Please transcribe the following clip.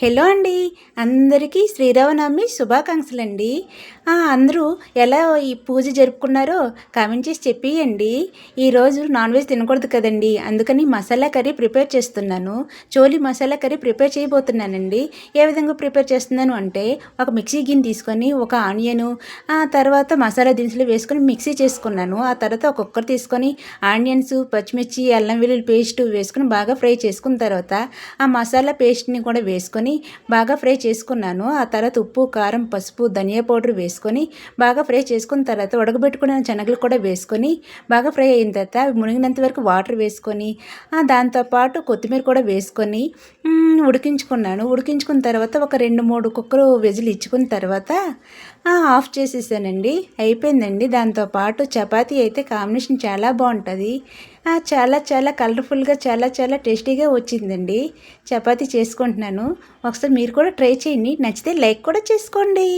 Hello అండి. అందరికీ శ్రీరామనవమి శుభాకాంక్షలండి. అందరూ ఎలా ఈ పూజ జరుపుకున్నారో కామెంట్ చేసి చెప్పియండి. ఈరోజు నాన్ వెజ్ తినకూడదు కదండి, అందుకని మసాలా కర్రీ ప్రిపేర్ చేస్తున్నాను. చోలీ మసాలా కర్రీ ప్రిపేర్ చేయబోతున్నానండి. ఏ విధంగా ప్రిపేర్ చేస్తున్నాను అంటే, ఒక మిక్సీ గిన్నె తీసుకొని ఒక ఆనియను, తర్వాత మసాలా దినుసులు వేసుకొని మిక్సీ చేసుకున్నాను. ఆ తర్వాత ఒక కుక్కర్ తీసుకొని ఆనియన్స్, పచ్చిమిర్చి, అల్లం వెల్లుల్లి పేస్ట్ వేసుకొని బాగా ఫ్రై చేసుకున్న తర్వాత ఆ మసాలా పేస్ట్ని కూడా వేసుకొని బాగా ఫ్రై చేసుకున్నాను. ఆ తర్వాత ఉప్పు, కారం, పసుపు, ధనియా పౌడర్ వేసుకొని బాగా ఫ్రై చేసుకున్న తర్వాత ఉడకబెట్టుకున్న శనగలు కూడా వేసుకొని బాగా ఫ్రై అయిన తర్వాత అవి మునిగినంత వరకు వాటర్ వేసుకొని దాంతోపాటు కొత్తిమీర కూడా వేసుకొని ఉడికించుకున్నాను. ఉడికించుకున్న తర్వాత ఒక 2-3 కుక్కరు విజిల్ ఇచ్చుకున్న తర్వాత ఆఫ్ చేసేసానండి. అయిపోయిందండి. దాంతోపాటు చపాతీ అయితే కాంబినేషన్ చాలా బాగుంటుంది. చాలా చాలా కలర్ఫుల్గా చాలా చాలా టేస్టీగా వచ్చిందండి. చపాతీ చేసుకుంటున్నాను. ఒకసారి మీరు కూడా ట్రై చేయండి. నచ్చితే లైక్ కూడా చేసుకోండి.